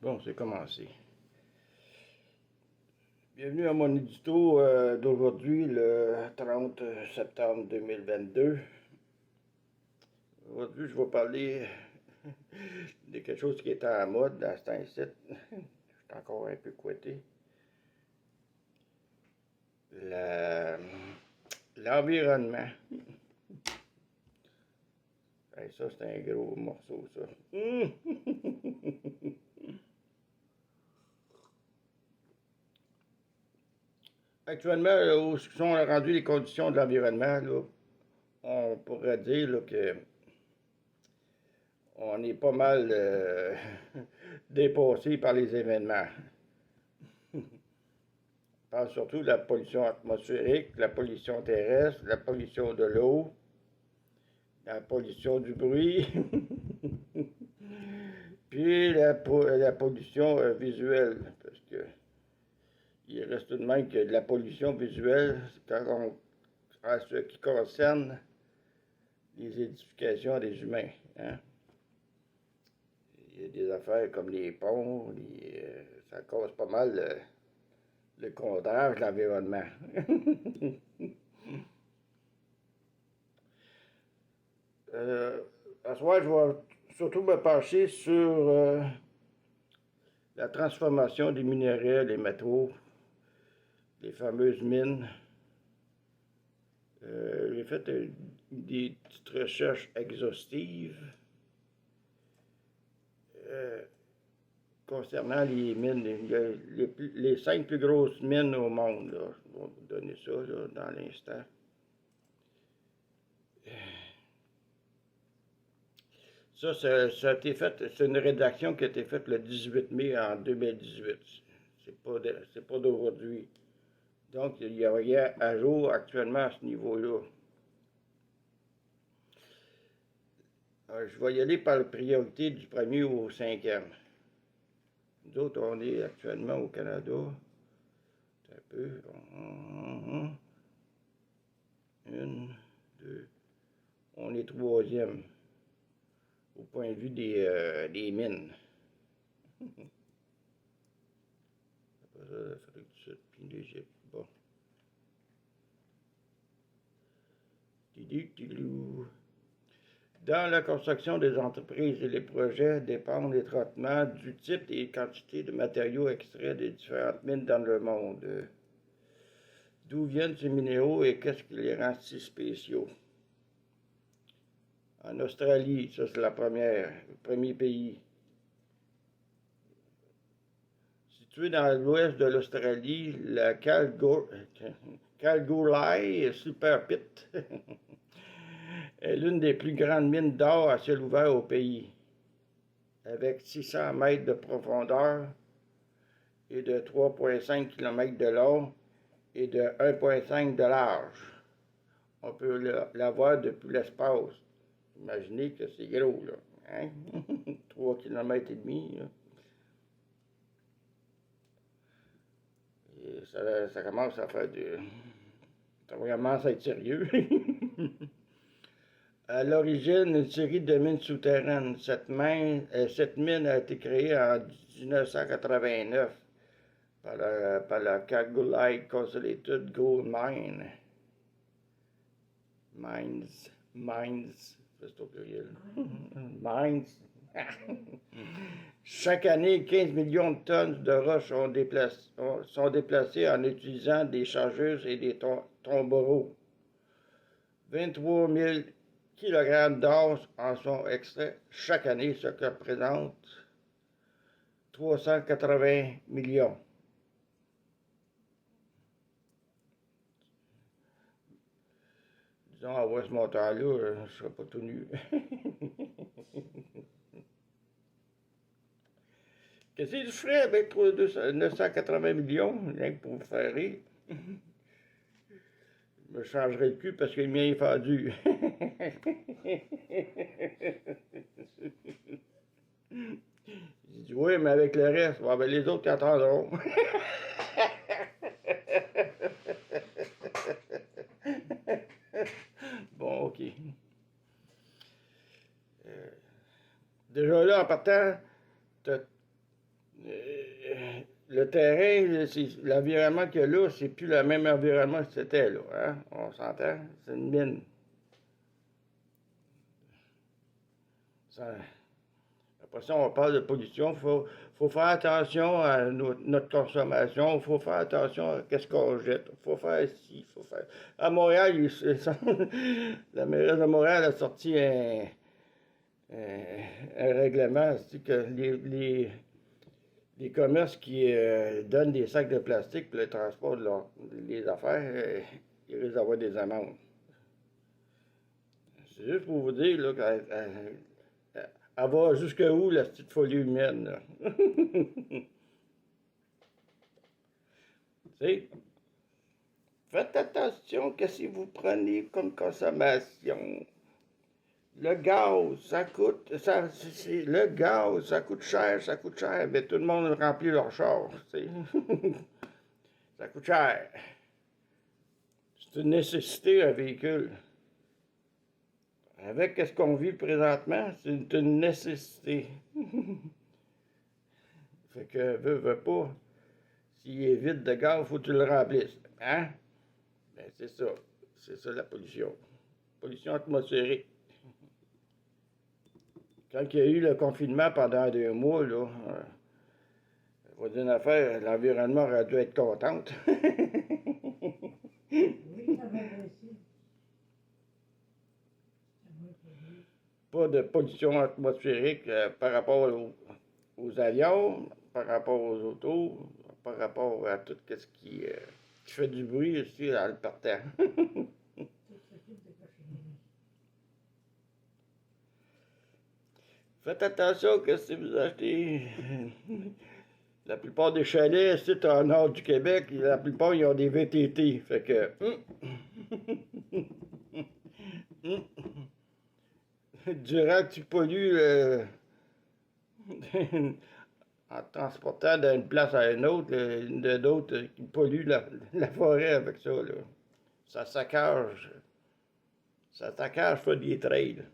Bon, c'est commencé. Bienvenue à mon édito d'aujourd'hui, le 30 septembre 2022. Aujourd'hui, je vais parler de quelque chose qui est à la mode dans ce temps-ci. Je suis encore un peu couetté. L'environnement. Hey, ça, c'est un gros morceau, ça. Actuellement, où sont rendues les conditions de l'environnement, là, on pourrait dire là, que on est pas mal dépassé par les événements. On parle surtout de la pollution atmosphérique, la pollution terrestre, la pollution de l'eau, la pollution du bruit, puis la pollution visuelle, parce que il reste tout de même que de la pollution visuelle en ce qui concerne les édifications des humains. Hein? Il y a des affaires comme les ponts, ça cause pas mal le contraire de l'environnement. À ce soir, je vais surtout me pencher sur la transformation des minerais, des métaux, les fameuses mines. J'ai fait des petites recherches exhaustives concernant les mines, les 5 plus grosses mines au monde. Là. Je vais vous donner ça là, dans l'instant. Ça a été fait, c'est une rédaction qui a été faite le 18 mai en 2018. C'est pas d'aujourd'hui. Donc, il n'y a rien à jour actuellement à ce niveau-là. Je vais y aller par la priorité du premier au cinquième. Nous autres, on est actuellement au Canada. Un peu. Une, deux. On est troisième au point de vue des mines. Après ça, l'Afrique du Sud, puis l'Égypte. Bon. Dans la construction des entreprises et les projets dépendent étroitement du type et quantité de matériaux extraits des différentes mines dans le monde. D'où viennent ces minéraux et qu'est-ce qui les rend si spéciaux? En Australie, ça c'est le premier pays. Situé dans l'ouest de l'Australie, la Kalgoorlie Super Pit est l'une des plus grandes mines d'or à ciel ouvert au pays, avec 600 mètres de profondeur et de 3,5 km de long et de 1,5 de large. On peut la voir depuis l'espace. Imaginez que c'est gros, là. Hein? 3 km et demi. Là. Et ça commence à faire du... Ça commence à être sérieux. À l'origine, une série de mines souterraines. Cette mine a été créée en 1989 par la Kalgoorlie Consolidated Gold Mines, c'est au pluriel. Mines. Chaque année, 15 millions de tonnes de roches sont déplacées en utilisant des chargeuses et des tombereaux. 23 000 kg d'or en sont extraits chaque année, ce qui représente 380 millions. Disons, à voir ce montant-là, je ne serais pas tout nu. Qu'est-ce que je ferais avec 980 millions, rien que pour vous faire rire? Je me changerais le cul parce que le mien est fendu. J'ai dit, oui, mais avec le reste, bon, ben, les autres attendront. Bon, OK. Déjà là, en partant, le terrain, l'environnement qu'il y a là, c'est plus le même environnement que c'était là. Hein? On s'entend? C'est une mine. Ça, après ça, on parle de pollution. Faut faire attention à notre consommation. Il faut faire attention à ce qu'on jette. Il faut faire ci, il faut faire. À Montréal, la mairesse de Montréal a sorti un règlement, c'est que les commerces qui donnent des sacs de plastique pour le transport des affaires, ils risquent d'avoir des amendes. C'est juste pour vous dire là, qu'elle va jusqu'où la petite folie humaine. Là. Tu faites attention que si vous prenez comme consommation. Le gaz, ça coûte, le gaz, ça coûte cher, mais tout le monde remplit leur char, tu sais. Ça coûte cher. C'est une nécessité, un véhicule. Avec ce qu'on vit présentement, c'est une nécessité. Fait que, veux pas, s'il est vide de gaz, il faut que tu le remplisses. Hein? Ben, c'est ça. C'est ça la pollution. Pollution atmosphérique. Quand il y a eu le confinement pendant 2 mois, là, je vais dire une affaire, l'environnement aurait dû être contente. Oui, ça va aussi. Pas de pollution atmosphérique par rapport aux avions, par rapport aux autos, par rapport à tout ce qui fait du bruit aussi dans le parterre. Faites attention que si vous achetez. La plupart des chalets, c'est en nord du Québec, la plupart, ils ont des VTT. Fait que. Durant que tu pollues en transportant d'une place à une autre, d'autres qui polluent la forêt avec ça, là. Ça saccage. Ça saccage pas des trails.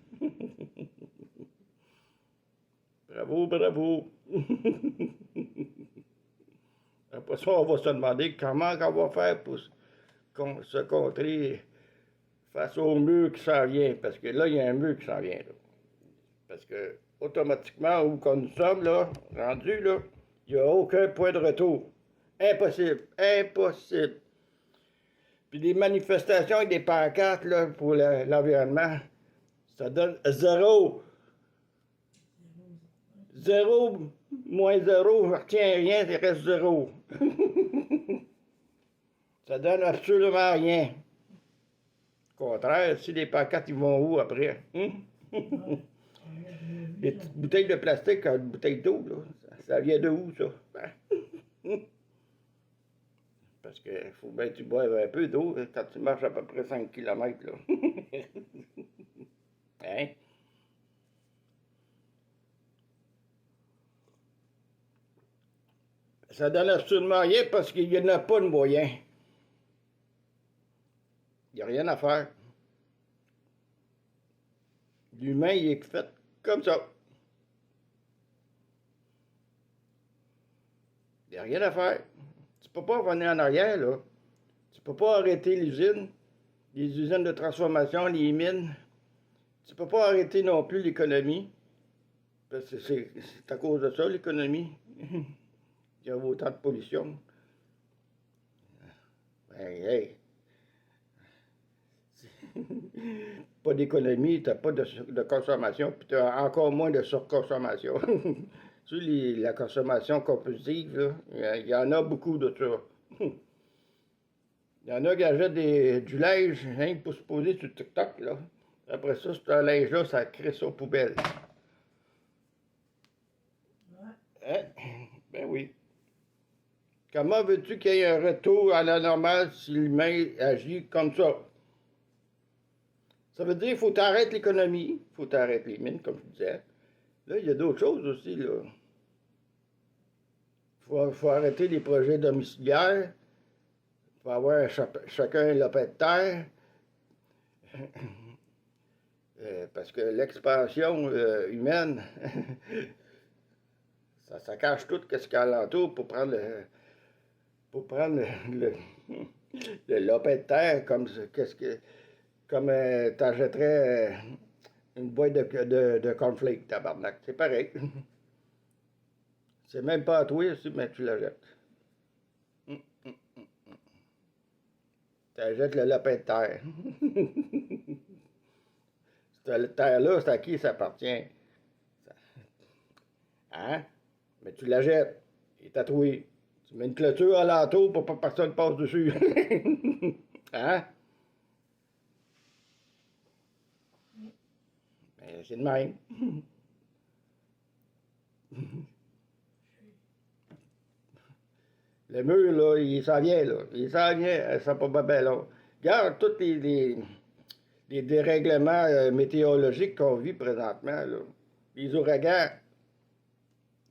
Bravo, bravo. Après ça, on va se demander comment on va faire pour se contrer face au mur qui s'en vient. Parce que là, il y a un mur qui s'en vient. Là. Parce que automatiquement, où nous sommes, là, rendus, là, il n'y a aucun point de retour. Impossible. Impossible. Puis des manifestations avec des pancartes là, pour l'environnement, ça donne zéro. Zéro moins zéro, je retiens rien, il reste zéro. Ça donne absolument rien. Au contraire, si les pancartes, ils vont où après? Les petites bouteilles de plastique, une bouteille d'eau, là, ça vient de où, ça? Parce qu'il faut bien que tu boives un peu d'eau quand tu marches à peu près 5 km, là. Hein? Ça donne absolument rien parce qu'il n'y en a pas de moyen. Il n'y a rien à faire. L'humain, il est fait comme ça. Il n'y a rien à faire. Tu ne peux pas revenir en arrière, là. Tu ne peux pas arrêter les usines de transformation, les mines. Tu ne peux pas arrêter non plus l'économie. Parce que c'est à cause de ça, l'économie. Il y a autant de pollution. Hey. Pas d'économie, tu n'as pas de consommation, puis tu as encore moins de surconsommation. Tu sais, la consommation compulsive, il y en a beaucoup de ça. Il y en a qui achètent du linge, hein, pour se poser sur TikTok, là. Après ça, ce linge-là, ça crée ça aux poubelles. Hein? Ben oui. Comment veux-tu qu'il y ait un retour à la normale si l'humain agit comme ça? Ça veut dire qu'il faut t'arrêter l'économie, il faut t'arrêter les mines, comme je disais. Là, il y a d'autres choses aussi, là. Il faut arrêter les projets domiciliaires. Il faut avoir chacun un lopin de terre. Parce que l'expansion humaine, Ça cache tout ce qu'il y a alentour pour prendre le lopin de terre comme t'achèterais une boîte de cornflakes, tabarnak. C'est pareil. C'est même pas à toi, mais tu l'achètes. Tu achètes le lopin de terre. Cette terre-là, c'est à qui ça appartient? Hein? Mais tu l'achètes. Il est tatoué. Tu mets une clôture alentour pour pas que personne passe dessus. Hein? Mais c'est de même. Le mur, là, il s'en vient, là. Il s'en vient, ça pas bien long. Regarde tous les dérèglements météorologiques qu'on vit présentement, là. Les ouragans.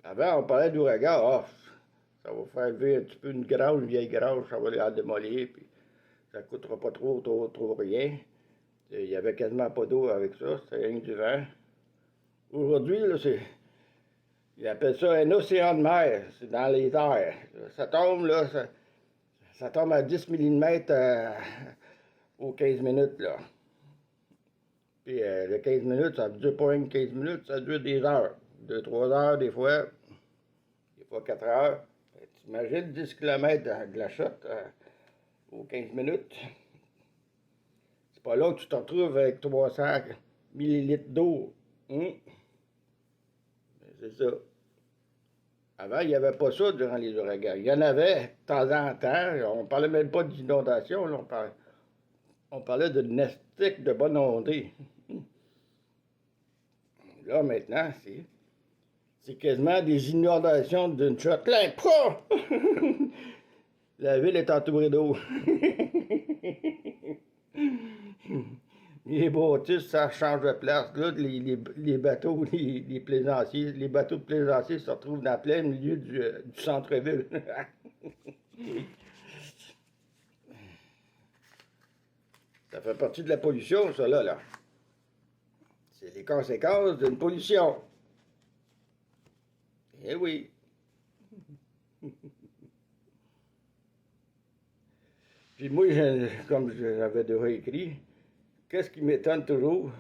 Avant, on parlait d'ouragans. Ah, ça va faire lever un petit peu une grange, une vieille grange, ça va la démolir, puis ça coûtera pas trop rien. Il y avait quasiment pas d'eau avec ça, c'était rien que du vent. Aujourd'hui, là, ils appellent ça un océan de mer, c'est dans les airs. Ça tombe, là, ça tombe à 10 mm aux 15 minutes, là. Puis le 15 minutes, ça ne dure pas une 15 minutes, ça dure des heures. 2-3 heures des fois 4 heures. T'imagines 10 km de la shot aux 15 minutes. C'est pas là que tu te retrouves avec 300 millilitres d'eau. C'est ça. Avant, il n'y avait pas ça durant les ouragans. Il y en avait de temps en temps. On ne parlait même pas d'inondation. On parlait de nestique de bonne ondée. Là, maintenant, c'est quasiment des inondations d'une shot. Là, la ville est entourée d'eau. Les bâtisses, ça change de place. Là, les bateaux, les plaisanciers, les bateaux de plaisanciers se retrouvent dans plein milieu du centre-ville. Ça fait partie de la pollution, ça, là. C'est les conséquences d'une pollution. Eh oui. Puis moi, comme j'avais déjà écrit, qu'est-ce qui m'étonne toujours?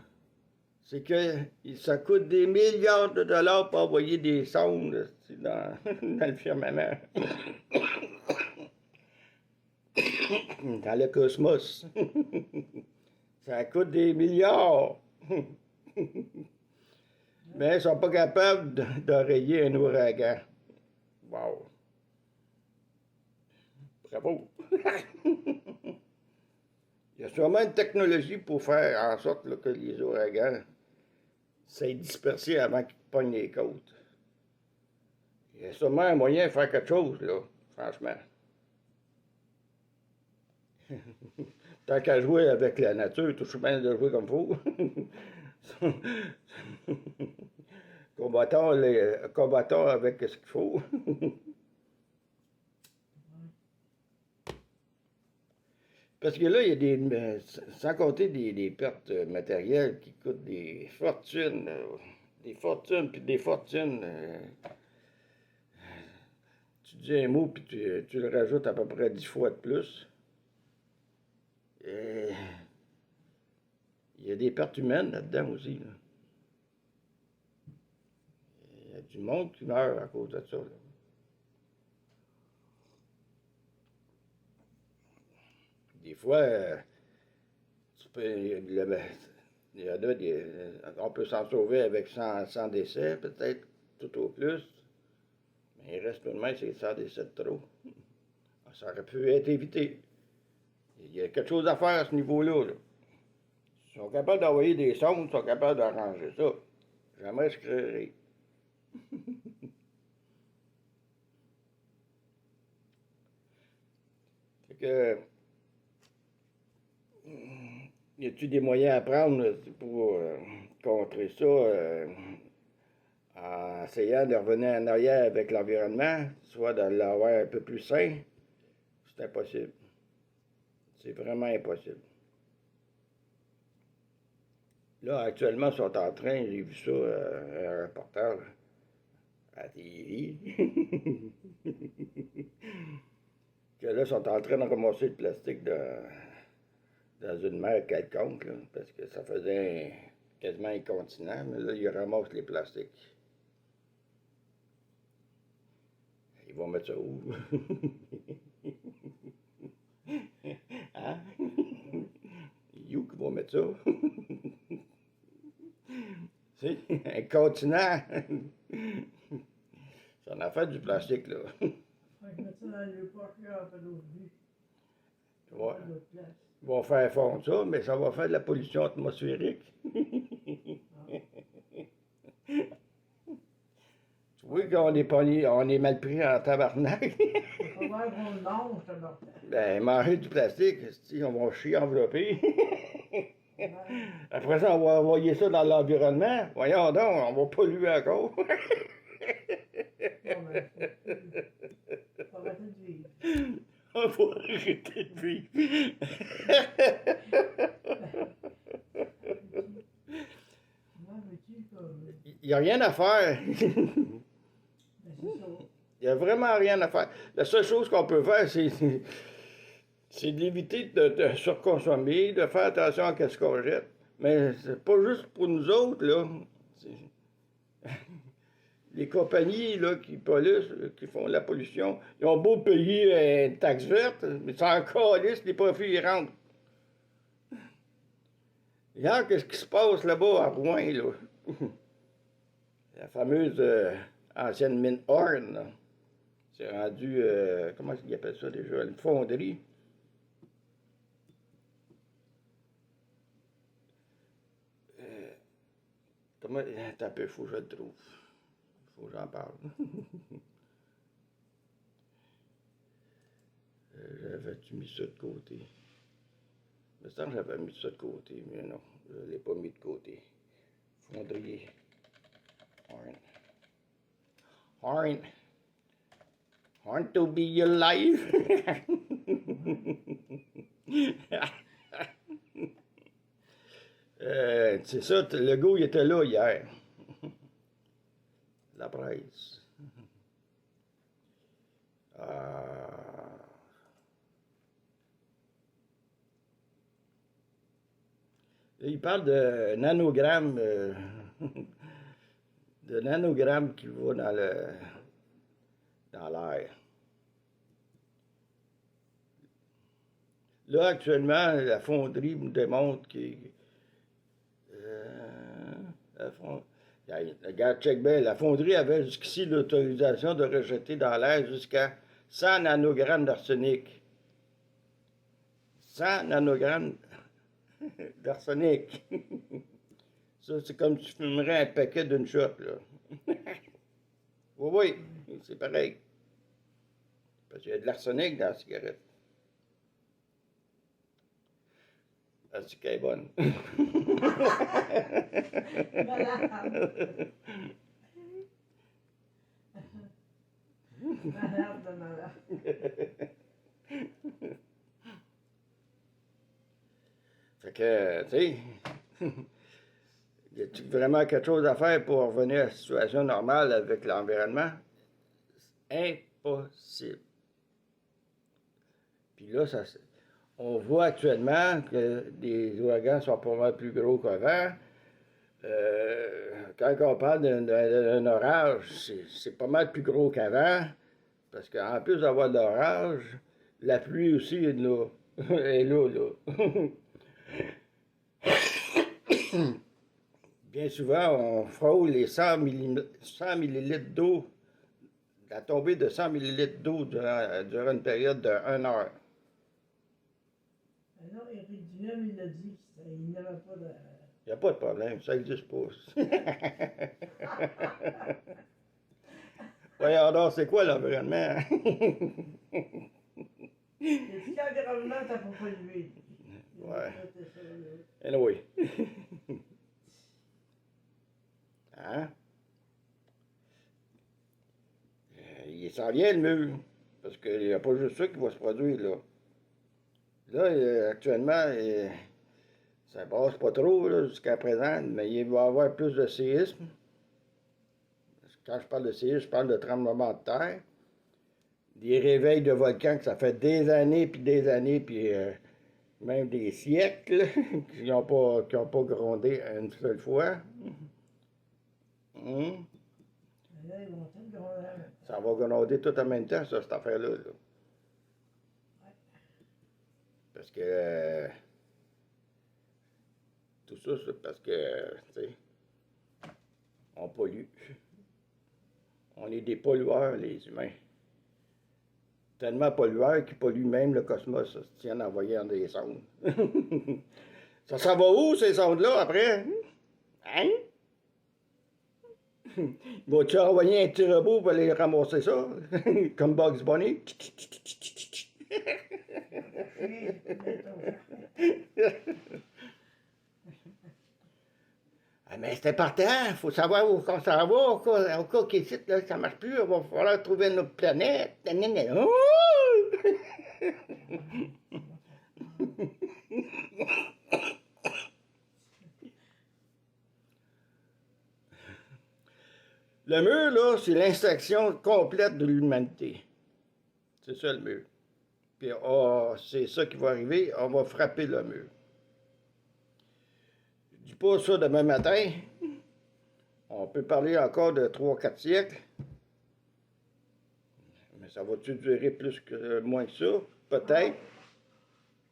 C'est que ça coûte des milliards de dollars pour envoyer des sondes dans le firmament. Dans le cosmos. Ça coûte des milliards. Mais ils ne sont pas capables d'enrayer un ouragan. Wow. Bravo. Il y a sûrement une technologie pour faire en sorte là, que les ouragans s'aient dispersés avant qu'ils pognent les côtes. Il y a sûrement un moyen de faire quelque chose, là, franchement. Tant qu'à jouer avec la nature, tout bien de jouer comme il faut. Combattons avec ce qu'il faut. Parce que là, il y a sans compter des pertes matérielles qui coûtent des fortunes, puis des fortunes. Tu dis un mot, puis tu le rajoutes à peu près 10 fois de plus. Et il y a des pertes humaines là-dedans aussi. Là. Il y a du monde qui meurt à cause de ça. Là. Des fois, on peut s'en sauver avec 100 décès, peut-être, tout au plus. Mais il reste tout de même, c'est 100 décès de trop. Ça aurait pu être évité. Il y a quelque chose à faire à ce niveau-là. Là. Ils sont capables d'envoyer des sondes, ils sont capables d'arranger ça. Jamais je créerai. Fait que. Y a-t-il des moyens à prendre pour contrer ça en essayant de revenir en arrière avec l'environnement, soit de l'avoir un peu plus sain? C'est impossible. C'est vraiment impossible. Là, actuellement, ils sont en train, j'ai vu ça, un reportage, à la TV. Que là, ils sont en train de ramasser le plastique dans une mer quelconque, là, parce que ça faisait quasiment incontinent, mais là, ils ramassent les plastiques. Ils vont mettre ça où? Hein? You qui vont mettre ça? C'est un continent. C'est en affaire du plastique, là. Fait que mettre ça dans les poches, là, après d'autres vies. Ouais. Pas d'autres places. Ils vont faire fondre ça, mais ça va faire de la pollution atmosphérique. Tu vois qu'on est pogné, on est mal pris en tabarnak. Il faudrait qu'on le mange, ça leur fait. Ben, manger du plastique, si on va chier enveloppé. Ouais. Après ça, on va envoyer ça dans l'environnement. Voyons donc, on va polluer encore. Bon, ben, faut arrêter de vivre. On va arrêter de vivre. Comment veux-tu comme. Il n'y a rien à faire. Ben, c'est ça. Il n'y a vraiment rien à faire. La seule chose qu'on peut faire, c'est d'éviter de surconsommer, de faire attention à ce qu'on jette. Mais c'est pas juste pour nous autres, là. Les compagnies là, qui polluent, qui font de la pollution, ils ont beau payer une taxe verte, mais c'est encore lisse, les profits ils rentrent. Regarde qu'est-ce qui se passe là-bas à Rouen, là. La fameuse ancienne mine Horn, là. C'est rendu, comment ils appellent ça déjà, une fonderie. Comment, attends un peu, faut que je le trouve. Faut que j'en parle. J'avais-tu mis ça de côté? Il me semble que j'avais mis ça de côté, mais non, je ne l'ai pas mis de côté. Fondrier. Horn. Horn. Horn to be your life. C'est ça, le gars, il était là hier. La presse. Il parle de nanogrammes, de nanogrammes qui vont dans l'air. Là, actuellement, la fonderie me démontre que regarde, check bien, la fonderie avait jusqu'ici l'autorisation de rejeter dans l'air jusqu'à 100 nanogrammes d'arsenic. 100 nanogrammes d'arsenic. Ça, c'est comme si tu fumerais un paquet d'une shot, là. Oui, c'est pareil. Parce qu'il y a de l'arsenic dans la cigarette. Ah, c'est qu'elle est bonne. Malade. Malade de malade. Fait que, tu sais, y a-t-il vraiment quelque chose à faire pour revenir à la situation normale avec l'environnement? Impossible. Puis là, on voit actuellement que les ouragans sont pas mal plus gros qu'avant. Quand on parle d'un orage, c'est pas mal plus gros qu'avant, parce qu'en plus d'avoir de l'orage, la pluie aussi est là. est là. Bien souvent, on frôle les 100 millilitres d'eau, la tombée de 100 millilitres d'eau durant une période de 1 heure. Non, Éric Duhem, il l'a dit, il n'avait pas de. Il n'y a pas de problème, ça existe pas. Voyons donc, c'est quoi l'environnement? Il dit qu'environnement, t'as pas pollué. Ouais. Anyway. Hein? Il s'en vient le mur. Parce qu'il n'y a pas juste ça qui va se produire, là. Là, actuellement, ça passe pas trop jusqu'à présent, mais il va y avoir plus de séismes. quand je parle de séisme, je parle de tremblement de terre. Des réveils de volcans que ça fait des années, puis même des siècles, qui n'ont pas grondé une seule fois. Hum. Mais là, ils vont tous gronder en même temps. Ça va gronder tout en même temps, ça, cette affaire-là. Là. Parce que tout ça, c'est parce que, tu sais, on pollue. On est des pollueurs, les humains. Tellement pollueurs qu'ils polluent même le cosmos, ça se tient envoyé dans des sondes. Ça s'en va où, ces sondes-là, après? Hein? Vas-tu envoyer un petit robot pour aller ramasser ça? Comme Bugs Bunny? Ah, mais c'est important, il faut savoir où on s'en va, au cas qu'ici, là, ça ne marche plus, il va falloir trouver une autre planète. Le mur, là, c'est l'extinction complète de l'humanité. C'est ça le mur. Puis c'est ça qui va arriver, on va frapper le mur. Je dis pas ça demain matin. On peut parler encore de 3-4 siècles. Mais ça va-tu durer moins que ça? Peut-être.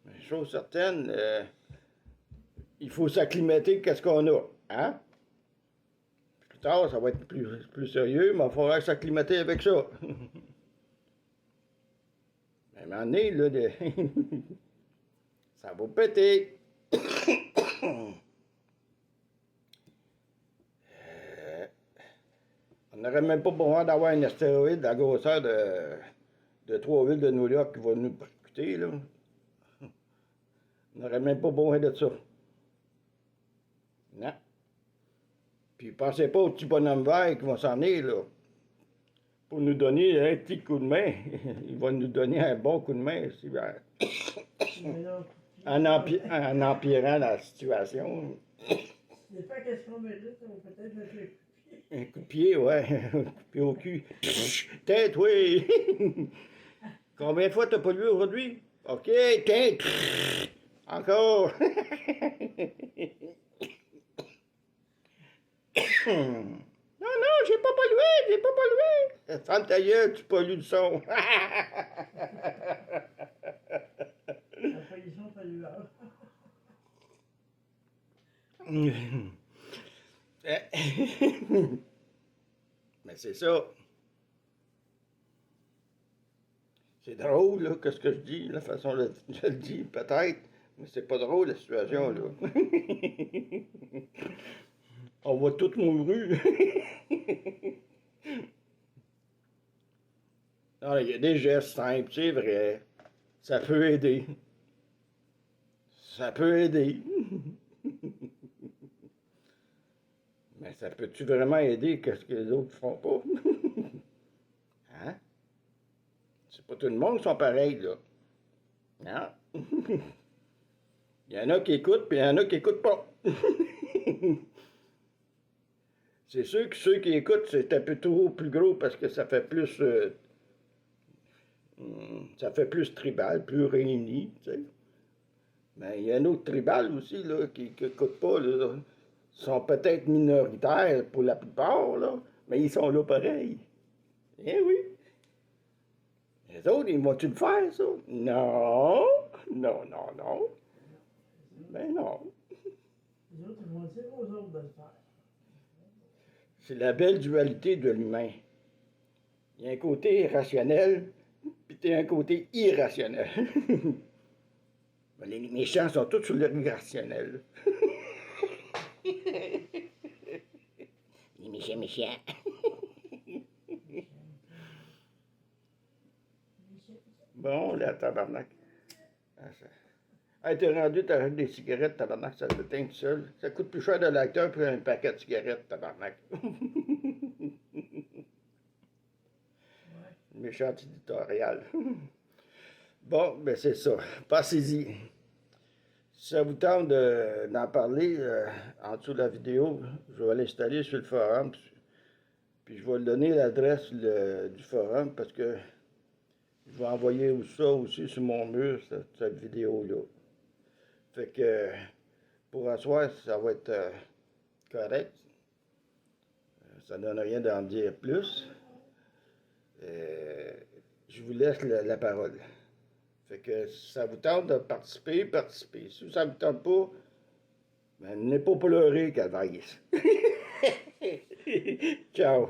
Mais chose certaine, il faut s'acclimater qu'est-ce qu'on a. Hein? Plus tard, ça va être plus sérieux, mais il faudra s'acclimater avec ça. À un moment donné, là, ça va péter. On n'aurait même pas besoin d'avoir un astéroïde à la grosseur de 3 villes de New York qui va nous percuter, là. On n'aurait même pas besoin de ça. Non. Puis pensez pas aux petits bonhommes verts qui vont s'en venir, là. Pour nous donner un petit coup de main. Ils vont nous donner un bon coup de main, aussi, en empirant la situation. C'est pas qu'est-ce qu'on mérite, on peut peut-être le faire. Un coup de pied, ouais. Un coup de pied au cul. Tête, oui. Combien de fois t'as pollué aujourd'hui? OK, tête. Encore. Non, non, j'ai pas pollué. Ferme ta gueule, tu pollues le son. La pollution pollueur. Mais c'est ça. C'est drôle, là, qu'est-ce que je dis, la façon dont je le dis, peut-être, mais c'est pas drôle, la situation, là. On va tous mourir. Non, il y a des gestes simples, c'est vrai. Ça peut aider. Ça peut aider. Mais ça peut-tu vraiment aider qu'est-ce que les autres font pas? Hein? C'est pas tout le monde qui sont pareils, là. Non? Il y en a qui écoutent, puis il y en a qui écoutent pas. C'est sûr que ceux qui écoutent, c'est un peu trop plus gros parce que ça fait plus... ça fait plus tribal, plus réuni, tu sais. Mais il y a un autre tribal aussi, là, qui n'écoutent pas, là. Ils sont peut-être minoritaires pour la plupart, là, mais ils sont là pareil. Eh oui. Les autres, ils vont-tu le faire, ça? Non. Non, non, non. Ben non. Les autres, ils vont dire aux autres de le faire. C'est la belle dualité de l'humain. Il y a un côté rationnel, puis il y a un côté irrationnel. Les méchants sont tous sur l'irrationnel. Les méchants. Bon, là, tabarnak. Hey, t'es rendu, t'arrêtes des cigarettes, tabarnak, ça te teint tout seul. Ça coûte plus cher de l'acteur pour un paquet de cigarettes, tabarnak. Méchant éditorial. Bon, ben c'est ça. Passez-y. Si ça vous tente d'en parler en dessous de la vidéo, je vais l'installer sur le forum. Puis je vais donner l'adresse du forum parce que je vais envoyer ça aussi sur mon mur, cette vidéo-là. Fait que pour asseoir, ça va être correct. Ça ne donne rien d'en dire plus. Je vous laisse la parole. Fait que si ça vous tente de participer, participez. Si ça ne vous tente pas, ben, n'ayez pas pleuré, Calvaire. Ciao.